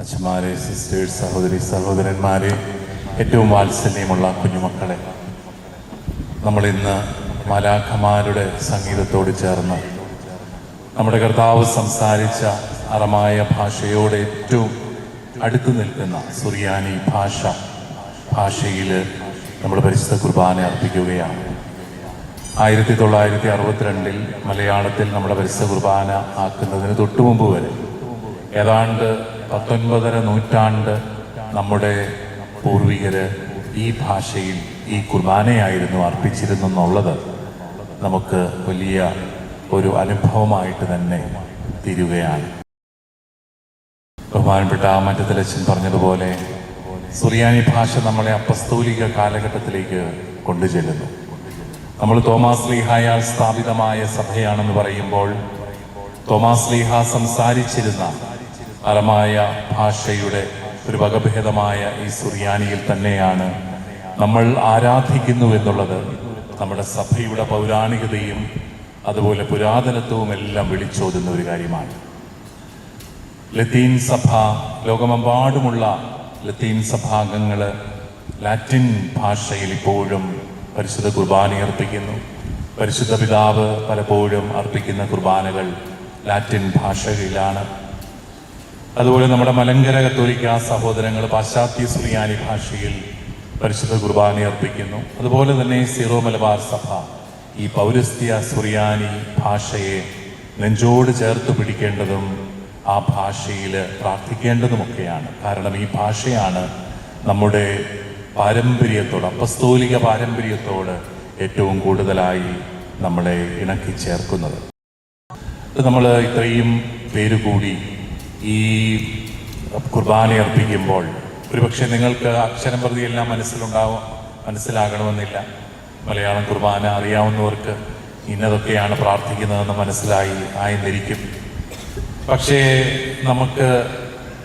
അച്ഛന്മാരെ, സിസ്റ്റേഴ്സ്, സഹോദരി സഹോദരന്മാരെ, ഏറ്റവും വാത്സല്യമുള്ള കുഞ്ഞുമക്കളെ, നമ്മളിന്ന് മാലാഖമാരുടെ സംഗീതത്തോട് ചേർന്ന് നമ്മുടെ കർത്താവ് സംസാരിച്ച അറമായ ഭാഷയോട് ഏറ്റവും അടുത്തു നിൽക്കുന്ന സുറിയാനി ഭാഷയിൽ നമ്മൾ പരിശുദ്ധ കുർബാന അർപ്പിക്കുകയാണ്. 1962 മലയാളത്തിൽ നമ്മുടെ പരിശുദ്ധ കുർബാന ആക്കുന്നതിന് തൊട്ടുമുമ്പ് വരെ ഏതാണ്ട് 19ാം നൂറ്റാണ്ട് നമ്മുടെ പൂർവികര് ഈ ഭാഷയിൽ ഈ കുർബാനയായിരുന്നു അർപ്പിച്ചിരുന്നെന്നുള്ളത് നമുക്ക് വലിയ ഒരു അനുഭവമായിട്ട് തന്നെ തീരുകയാണ്. ബഹുമാനപ്പെട്ട മറ്റത്തിലച്ഛൻ പറഞ്ഞതുപോലെ സുറിയാനി ഭാഷ നമ്മളെ അപ്പസ്തോലിക കാലഘട്ടത്തിലേക്ക് കൊണ്ടുചെല്ലുന്നു. നമ്മൾ തോമാസ് ലീഹായാൽ സ്ഥാപിതമായ സഭയാണെന്ന് പറയുമ്പോൾ തോമാസ് ലീഹ സംസാരിച്ചിരുന്ന അറമായ ഭാഷയുടെ ഒരു വകഭേദമായ ഈ സുറിയാനിയിൽ തന്നെയാണ് നമ്മൾ ആരാധിക്കുന്നു എന്നുള്ളത് നമ്മുടെ സഭയുടെ പൗരാണികതയും അതുപോലെ പുരാതനത്വവും എല്ലാം വിളിച്ചോതുന്ന ഒരു കാര്യമാണ്. ലത്തീൻ സഭ, ലോകമെമ്പാടുമുള്ള ലത്തീൻ സഭാംഗങ്ങൾ ലാറ്റിൻ ഭാഷയിൽ ഇപ്പോഴും പരിശുദ്ധ കുർബാന അർപ്പിക്കുന്നു. പരിശുദ്ധ പിതാവ് പലപ്പോഴും അർപ്പിക്കുന്ന കുർബാനകൾ ലാറ്റിൻ ഭാഷയിലാണ്. അതുപോലെ നമ്മുടെ മലങ്കര കത്തോലിക്ക സഹോദരങ്ങൾ പാശ്ചാത്യ സുറിയാനി ഭാഷയിൽ പരിശുദ്ധ കുർബാന അർപ്പിക്കുന്നു. അതുപോലെ തന്നെ സീറോ മലബാർ സഭ ഈ പൗരസ്ത്യ സുറിയാനി ഭാഷയെ നെഞ്ചോട് ചേർത്ത് പിടിക്കേണ്ടതും ആ ഭാഷയിൽ പ്രാർത്ഥിക്കേണ്ടതുമൊക്കെയാണ്. കാരണം ഈ ഭാഷയാണ് നമ്മുടെ പാരമ്പര്യത്തോട്, അപ്പസ്തോലിക പാരമ്പര്യത്തോട് ഏറ്റവും കൂടുതലായി നമ്മളെ ഇണക്കി ചേർക്കുന്നത്. നമ്മൾ ഇത്രയും പേര് കൂടി ഈ കുർബാന അർപ്പിക്കുമ്പോൾ ഒരുപക്ഷെ നിങ്ങൾക്ക് അക്ഷരം പ്രതിയെല്ലാം മനസ്സിലാകണമെന്നില്ല. മലയാളം കുർബാന അറിയാവുന്നവർക്ക് ഇന്നതൊക്കെയാണ് പ്രാർത്ഥിക്കുന്നതെന്ന് ആയെന്നിരിക്കും. പക്ഷേ നമുക്ക്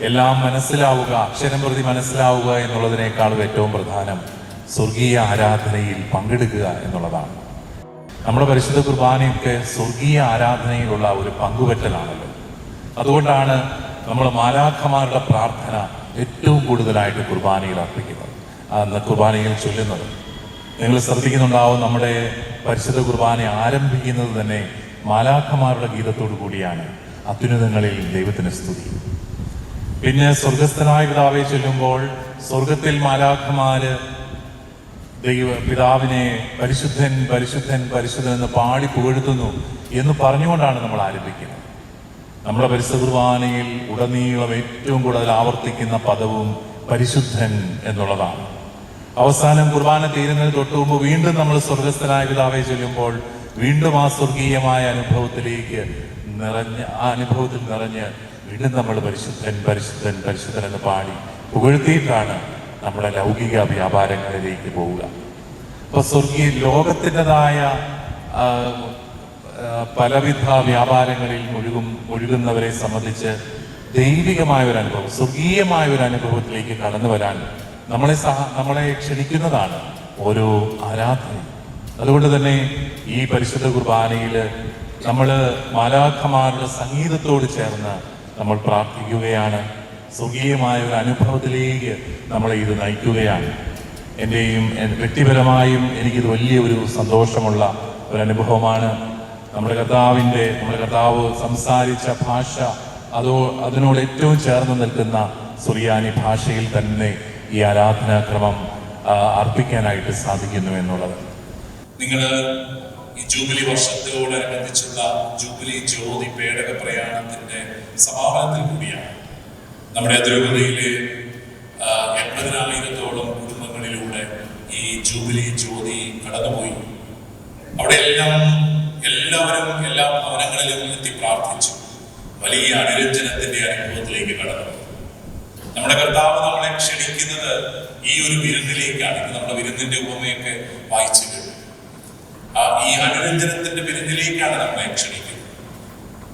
എല്ലാം മനസ്സിലാവുക, അക്ഷരം പ്രതി മനസ്സിലാവുക എന്നുള്ളതിനേക്കാളും ഏറ്റവും പ്രധാനം സ്വർഗീയ ആരാധനയിൽ പങ്കെടുക്കുക എന്നുള്ളതാണ്. നമ്മുടെ പരിശുദ്ധ കുർബാനയൊക്കെ സ്വർഗീയ ആരാധനയിലുള്ള ഒരു പങ്കുപറ്റലാണല്ലോ. അതുകൊണ്ടാണ് നമ്മൾ മാലാഖമാരുടെ പ്രാർത്ഥന ഏറ്റവും കൂടുതലായിട്ട് കുർബാനയിൽ അർപ്പിക്കുന്നത്, കുർബാനയിൽ ചൊല്ലുന്നത്. നിങ്ങൾ ശ്രദ്ധിക്കുന്നുണ്ടാവും, നമ്മുടെ പരിശുദ്ധ കുർബാന ആരംഭിക്കുന്നത് തന്നെ മാലാഖമാരുടെ ഗീതത്തോടു കൂടിയാണ്. അത്യുന്നതങ്ങളിൽ ദൈവത്തിന് സ്തുതി. പിന്നെ സ്വർഗസ്ഥനായ പിതാവെ ചൊല്ലുമ്പോൾ സ്വർഗത്തിൽ മാലാഖമാര് പിതാവിനെ പരിശുദ്ധൻ പരിശുദ്ധൻ പരിശുദ്ധൻ എന്ന് പാടി പുകഴ്ത്തുന്നു എന്ന് പറഞ്ഞുകൊണ്ടാണ് നമ്മൾ ആരംഭിക്കുന്നത്. നമ്മുടെ പരിശുദ്ധ കുർബാനയിൽ ഉടനീളം ഏറ്റവും കൂടുതൽ ആവർത്തിക്കുന്ന പദവും പരിശുദ്ധൻ എന്നുള്ളതാണ്. അവസാനം കുർബാന തീരുന്നതിന് തൊട്ടുമുമ്പ് വീണ്ടും നമ്മൾ സ്വർഗസ്ഥനായ പിതാവെ ചൊല്ലുമ്പോൾ വീണ്ടും ആ സ്വർഗീയമായ അനുഭവത്തിലേക്ക് നിറഞ്ഞ് വീണ്ടും നമ്മൾ പരിശുദ്ധൻ പരിശുദ്ധൻ പരിശുദ്ധൻ എന്ന് പാടി പുകഴ്ത്തിയിട്ടാണ് നമ്മുടെ ലൗകിക വ്യാപാരങ്ങളിലേക്ക് പോവുക. അപ്പൊ സ്വർഗീയ ലോകത്തിൻ്റെതായ പലവിധ വ്യാപാരങ്ങളിൽ ഒഴുകുന്നവരെ സംബന്ധിച്ച് ദൈവികമായ ഒരു അനുഭവം, സ്വർഗീയമായ ഒരു അനുഭവത്തിലേക്ക് കടന്നു വരാൻ നമ്മളെ ക്ഷണിക്കുന്നതാണ് ഓരോ ആരാധനയും. അതുകൊണ്ട് തന്നെ ഈ പരിശുദ്ധ കുർബാനയിൽ നമ്മൾ മാലാഖമാരുടെ സംഗീതത്തോട് ചേർന്ന് നമ്മൾ പ്രാർത്ഥിക്കുകയാണ്. സ്വർഗീയമായ ഒരു അനുഭവത്തിലേക്ക് നമ്മളെ ഇത് നയിക്കുകയാണ്. വ്യക്തിപരമായും എനിക്കിത് വലിയൊരു സന്തോഷമുള്ള ഒരു അനുഭവമാണ്. നമ്മുടെ കർത്താവ് സംസാരിച്ച ഭാഷ അതിനോട് ഏറ്റവും ചേർന്ന് നിൽക്കുന്ന സുറിയാനി ഭാഷയിൽ തന്നെ ഈ ആരാധനാക്രമം അർപ്പിക്കാനായിട്ട് സാധിക്കുന്നു എന്നുള്ളത്. നിങ്ങൾ ഈ ജൂബിലി വർഷത്തോടനുബന്ധിച്ചുള്ള ജൂബിലി ജ്യോതി പേടക പ്രയാണത്തിന്റെ സമാപനത്തിൽ കൂടിയാണ്. നമ്മുടെ അതിരൂപതയിലെ 80,000-ഓളം കുടുംബങ്ങളിലൂടെ ഈ ജൂബിലി ജ്യോതി കടന്നുപോയി. അവിടെ എല്ലാവരും എല്ലാ ഭവനങ്ങളിലും എത്തി പ്രാർത്ഥിച്ചു. വലിയ അനുരഞ്ജനത്തിന്റെ അനുഭവത്തിലേക്ക് കടന്നു. നമ്മുടെ കർത്താവ് നമ്മളെ ക്ഷണിക്കുന്നത് ഈ ഒരു വിരുന്നിലേക്കാണ്. നമ്മുടെ വിരുന്നിന്റെ ഉപമയൊക്കെ വായിച്ചു കഴിഞ്ഞു. ഈ അനുരഞ്ജനത്തിന്റെ വിരുന്നിലേക്കാണ് നമ്മളെ ക്ഷണിക്കുന്നത്.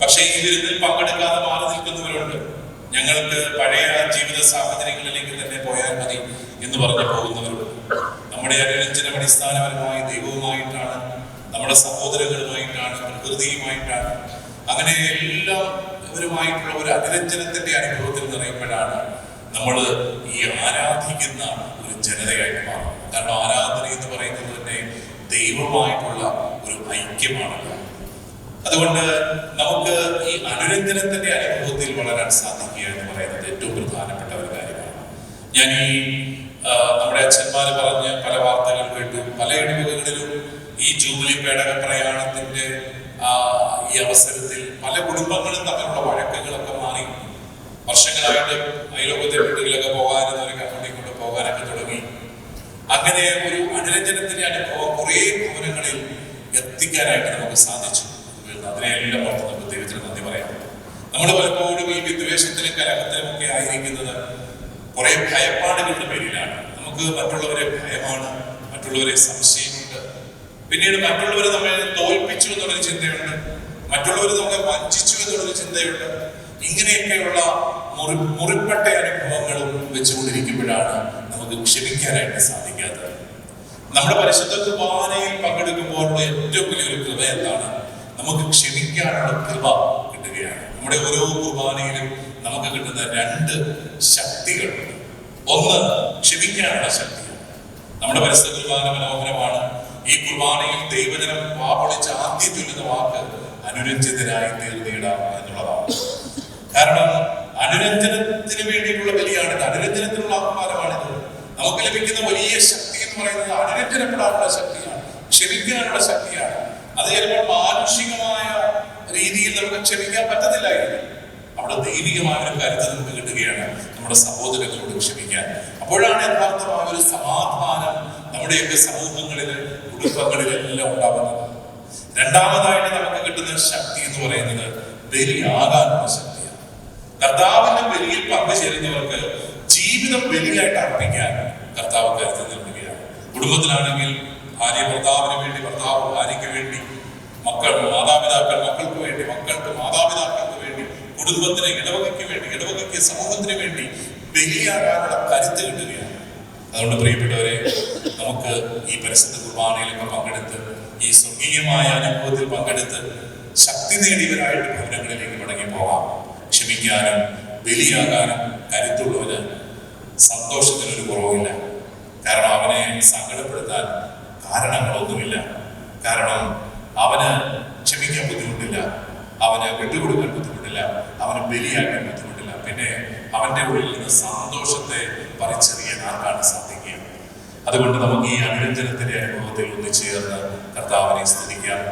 പക്ഷെ ഈ വിരുന്നിൽ പങ്കെടുക്കാതെ മാറി നിൽക്കുന്നവരുണ്ട്. ഞങ്ങൾക്ക് പഴയ ജീവിത സാഹചര്യങ്ങളിലേക്ക് തന്നെ പോയാൽ മതി എന്ന് പറഞ്ഞു പോകുന്നവരുണ്ട്. നമ്മുടെ അനുരഞ്ജനം അടിസ്ഥാനപരമായി ദൈവവുമായിട്ടാണ്, നമ്മുടെ സഹോദരങ്ങളുമായിട്ടാണ്, പ്രകൃതിയുമായിട്ടാണ്. അങ്ങനെ എല്ലാവരുമായിട്ടുള്ള ഒരു അനുരഞ്ജനത്തിന്റെ അനുഭവത്തിൽ നിറയുമ്പോഴാണ് നമ്മൾ ഈ ആരാധിക്കുന്ന ഒരു ജനതയായിട്ട് മാറും. കാരണം ആരാധന എന്ന് പറയുന്നത് തന്നെ ദൈവമായിട്ടുള്ള ഒരു ഐക്യമാണല്ലോ. അതുകൊണ്ട് നമുക്ക് ഈ അനുരഞ്ജനത്തിന്റെ അനുഭവത്തിൽ വളരാൻ സാധിക്കുക എന്ന് പറയുന്നത് ഏറ്റവും പ്രധാനപ്പെട്ട ഒരു കാര്യമാണ്. ഞാൻ നമ്മുടെ അച്ഛന്മാര് പറഞ്ഞ പല വാർത്തകൾ കേട്ടു. പല ഇടവകകളിലും ഈ ജൂബിലി പേടക പ്രയാണത്തിന്റെ ഈ അവസരത്തിൽ പല കുടുംബങ്ങളും തമ്മിലുള്ള വഴക്കുകളൊക്കെ മാറി. വർഷങ്ങളായിട്ട് അയലോകത്തെ വീടുകളൊക്കെ പോകാനും അങ്ങോട്ടേക്ക് കൊണ്ട് പോകാനൊക്കെ തുടങ്ങി. അങ്ങനെ ഒരു അനുരഞ്ജനത്തിന്റെ അനുഭവം കുറേ ഭവനങ്ങളിൽ എത്തിക്കാനായിട്ട് നമുക്ക് സാധിച്ചു. അതിനെല്ലാം ഓർത്ത് നമുക്ക് ദൈവത്തിന് നന്ദി പറയാം. നമ്മൾ പലപ്പോഴും ഈ വിദ്വേഷത്തിലും കലഹത്തിലും ഒക്കെ ആയിരിക്കുന്നത് കുറെ ഭയപ്പാടുകളുടെ പേരിലാണ്. നമുക്ക് മറ്റുള്ളവരെ ഭയമാണ്, മറ്റുള്ളവരെ സംശയമുണ്ട്, പിന്നീട് മറ്റുള്ളവരെ നമ്മളെ തോൽപ്പിച്ചു എന്നുള്ളൊരു ചിന്തയുണ്ട്, മറ്റുള്ളവർ നമ്മളെ വഞ്ചിച്ചു എന്നുള്ളൊരു ചിന്തയുണ്ട്. ഇങ്ങനെയൊക്കെയുള്ള മുറിപ്പെട്ട അനുഭവങ്ങളും വെച്ചുകൊണ്ടിരിക്കുമ്പോഴാണ് നമുക്ക് ക്ഷമിക്കാനായിട്ട് സാധിക്കാത്തത്. നമ്മുടെ പരിശുദ്ധ കുർബാനയിൽ പങ്കെടുക്കുമ്പോഴുള്ള ഏറ്റവും വലിയൊരു കൃപ എന്താണ്? നമുക്ക് ക്ഷമിക്കാനുള്ള കൃപ കിട്ടുകയാണ്. നമ്മുടെ ഓരോ കുർബാനയിലും നമുക്ക് കിട്ടുന്ന രണ്ട് ശക്തികളുണ്ട്. ഒന്ന് ക്ഷമിക്കാനുള്ള ശക്തിയാണ്. നമ്മുടെ പരിശുദ്ധ കുർബാന മനോഹരമാണ്. ഈ കുർബാനയിൽ ദൈവജനം വാപൊളിച്ച് ആദ്യം ചൊല്ലുന്ന വാക്ക് അനുരഞ്ജിതരായി തീർന്നിടാം എന്നുള്ളതാണ്. കാരണം അനുരഞ്ജനത്തിന് വേണ്ടിയിട്ടുള്ള ബലിയാണിത്, അനുരഞ്ജനത്തിനുള്ള ആഹ്വാനമാണിത്. നമുക്ക് ലഭിക്കുന്ന വലിയ ശക്തി എന്ന് പറയുന്നത് അനുരഞ്ജനപ്പെടാനുള്ള ശക്തിയാണ്, ക്ഷമിക്കാനുള്ള ശക്തിയാണ്. അത് ചിലപ്പോൾ മാനുഷികമായ രീതിയിൽ നമുക്ക് ക്ഷമിക്കാൻ പറ്റത്തില്ലായിരുന്നു. അവിടെ ദൈവികമായ ഒരു കരുത്ത് നമുക്ക് കിട്ടുകയാണ് നമ്മുടെ സഹോദരങ്ങളോട് ക്ഷമിക്കാൻ. അപ്പോഴാണ് യഥാർത്ഥമായ ഒരു സമാധാനം നമ്മുടെയൊക്കെ സമൂഹങ്ങളില്, കുടുംബങ്ങളിലെല്ലാം ഉണ്ടാകുന്നത്. രണ്ടാമതായിട്ട് നമുക്ക് കിട്ടുന്ന ശക്തി എന്ന് പറയുന്നത് ബലിയാകാനുള്ള ശക്തിയാണ്. കർത്താവിന്റെ ബലിയിൽ പങ്കുചേരുന്നവർക്ക് ജീവിതം ബലിയായിട്ട് അർപ്പിക്കാൻ കർത്താവ് കരുത്ത് നൽകുകയാണ്. കുടുംബത്തിലാണെങ്കിൽ ഭാര്യ ഭർത്താവിന് വേണ്ടി, ഭർത്താവ് ഭാര്യയ്ക്ക് വേണ്ടി, മക്കൾ മാതാപിതാക്കൾ മക്കൾക്ക് വേണ്ടി, മക്കൾക്ക് മാതാപിതാക്കൾക്ക് വേണ്ടി, കുടുംബത്തിന് ഇടവകയ്ക്ക് വേണ്ടി, ഇടവകയ്ക്ക് സമൂഹത്തിന് വേണ്ടി ബലിയാകാനുള്ള കരുത്ത് കിട്ടുകയാണ്. അതുകൊണ്ട് പ്രിയപ്പെട്ടവരെ, നമുക്ക് ഈ പരിശുദ്ധ കുർബാനയിലൊക്കെ പങ്കെടുത്ത് ഈ സ്വർഗീയമായ അനുഭവത്തിൽ പങ്കെടുത്ത് ശക്തി നേടിയവരായിട്ട് ഭവനങ്ങളിലേക്ക് മടങ്ങി പോകാം. ക്ഷമിക്കാനും ബലിയാകാനും കരുത്തുള്ളവന് സന്തോഷത്തിനൊരു കുറവില്ല. കാരണം അവനെ സങ്കടപ്പെടുത്താൻ കാരണങ്ങളൊന്നുമില്ല. കാരണം അവന് ക്ഷമിക്കാൻ ബുദ്ധിമുട്ടില്ല, അവന് വിട്ടുകൊടുക്കാൻ ബുദ്ധിമുട്ടില്ല, അവന് ബലിയാക്കാൻ ബുദ്ധിമുട്ടില്ല. പിന്നെ അവന്റെ ഉള്ളിൽ നിന്ന് സന്തോഷത്തെ പറിച്ചറിയാൻ ആർക്കാണ് സാധിക്കുക? അതുകൊണ്ട് നമുക്ക് ഈ അനുരഞ്ജനത്തിന്റെ അനുഭവത്തിൽ ഒന്നിച്ചേർന്ന് കർത്താവിനെ സ്തുതിക്കാം.